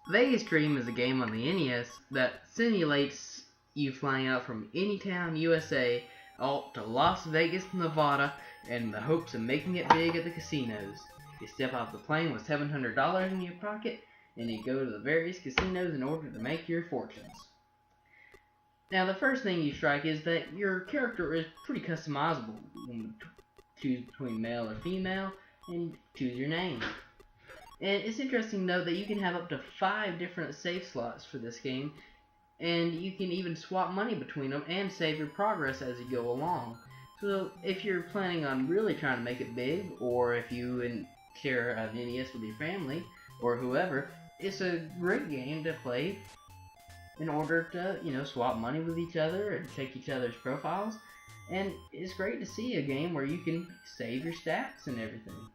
Vegas Dream is a game on the NES that simulates you flying out from any town, USA, out to Las Vegas, Nevada, in the hopes of making it big at the casinos. You step off the plane with $700 in your pocket, and you go to the various casinos in order to make your fortunes. Now, the first thing you strike is that your character is pretty customizable. You can choose between male or female, and choose your name. And it's interesting to note that you can have up to 5 different save slots for this game, and you can even swap money between them and save your progress as you go along. So if you're planning on really trying to make it big, or if you share an NES with your family or whoever, it's a great game to play in order to, swap money with each other and check each other's profiles. And it's great to see a game where you can save your stats and everything,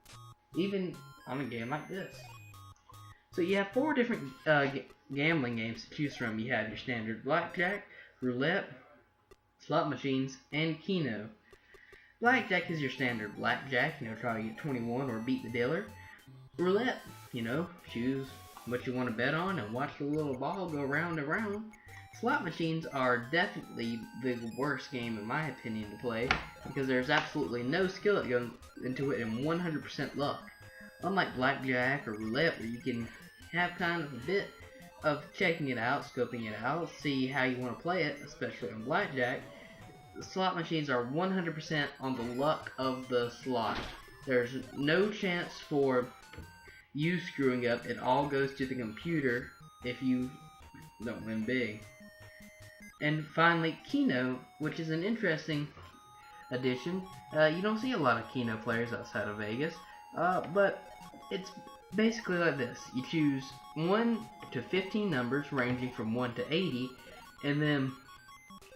even on a game like this. So you have 4 different gambling games to choose from. You have your standard blackjack, roulette, slot machines, and Keno. Blackjack is your standard blackjack, try to get 21 or beat the dealer. Roulette, choose what you want to bet on and watch the little ball go round and round. Slot machines are definitely the worst game in my opinion to play, because there's absolutely no skill that goes into it and 100% luck. Unlike blackjack or roulette, where you can have kind of a bit of checking it out, scoping it out, see how you want to play it, especially on blackjack, the slot machines are 100% on the luck of the slot. There's no chance for you screwing up. It all goes to the computer if you don't win big. And finally, Keno, which is an interesting addition. You don't see a lot of Keno players outside of Vegas, but it's basically like this. You choose 1 to 15 numbers ranging from 1 to 80, and then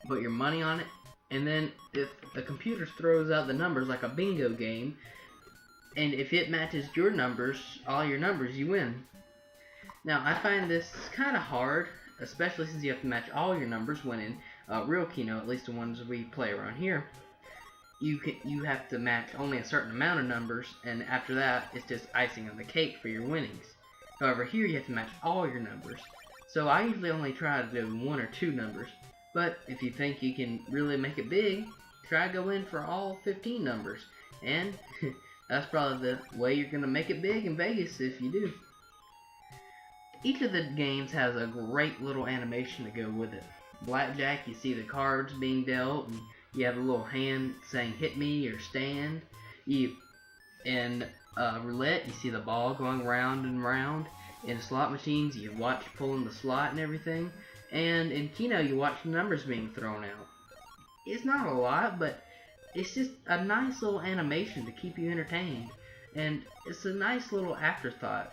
put your money on it, and then if the computer throws out the numbers like a bingo game, and if it matches your numbers, all your numbers, you win. Now, I find this kind of hard, especially since you have to match all your numbers when in real Keno, at least the ones we play around here. You have to match only a certain amount of numbers, and after that, it's just icing on the cake for your winnings. However, here you have to match all your numbers. So I usually only try to do 1 or 2 numbers, but if you think you can really make it big, try to go in for all 15 numbers, and that's probably the way you're going to make it big in Vegas if you do. Each of the games has a great little animation to go with it. Blackjack, you see the cards being dealt, and you have a little hand saying hit me or stand. In roulette, you see the ball going round and round. In slot machines, you watch pulling the slot and everything. And in Keno, you watch the numbers being thrown out. It's not a lot, but it's just a nice little animation to keep you entertained. And it's a nice little afterthought.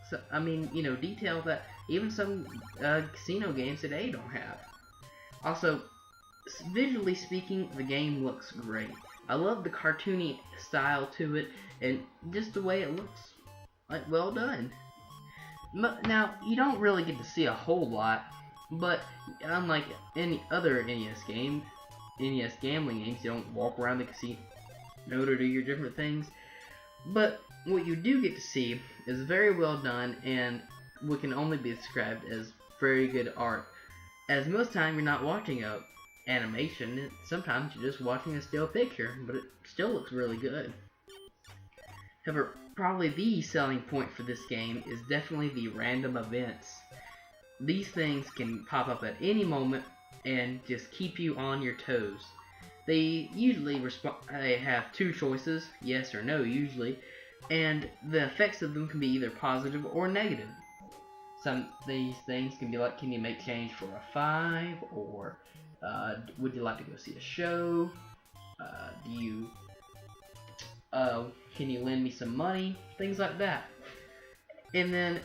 So, detail that even some casino games today don't have. Also, visually speaking, the game looks great. I love the cartoony style to it, and just the way it looks, like, well done. Now, you don't really get to see a whole lot, but unlike any other NES gambling games, you don't walk around the casino to do your different things. But what you do get to see is very well done, and what can only be described as very good art. As most time you're not watching a animation, sometimes you're just watching a still picture, but it still looks really good. However, probably the selling point for this game is definitely the random events. These things can pop up at any moment and just keep you on your toes. They usually they have 2 choices, yes or no usually, and the effects of them can be either positive or negative. Some of these things can be like, can you make change for a 5, or would you like to go see a show? Can you lend me some money? Things like that. And then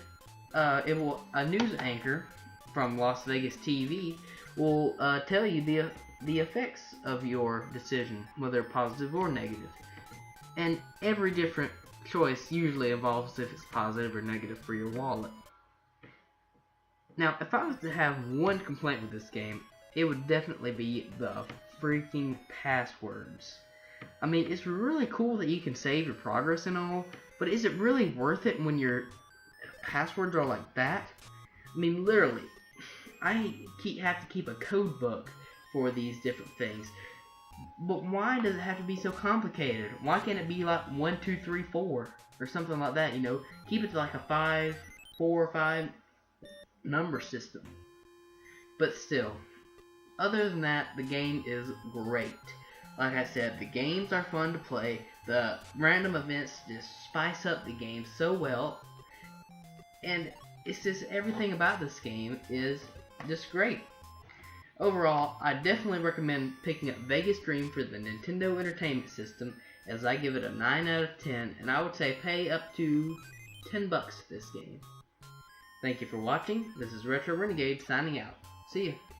a news anchor from Las Vegas TV will tell you the effects of your decision, whether positive or negative. And every different choice usually involves if it's positive or negative for your wallet. Now, if I was to have one complaint with this game, it would definitely be the freaking passwords. It's really cool that you can save your progress and all, but is it really worth it when your passwords are like that? I mean, literally, have to keep a code book for these different things. But why does it have to be so complicated? Why can't it be like 1, 2, 3, 4 or something like that? You know, keep it to like a 5, 4, or 5 number system. But still, other than that, the game is great. Like I said, the games are fun to play. The random events just spice up the game so well. And it's just everything about this game is just great. Overall, I definitely recommend picking up Vegas Dream for the Nintendo Entertainment System, as I give it a 9 out of 10, and I would say pay up to $10 for this game. Thank you for watching. This is Retro Renegade signing out. See ya.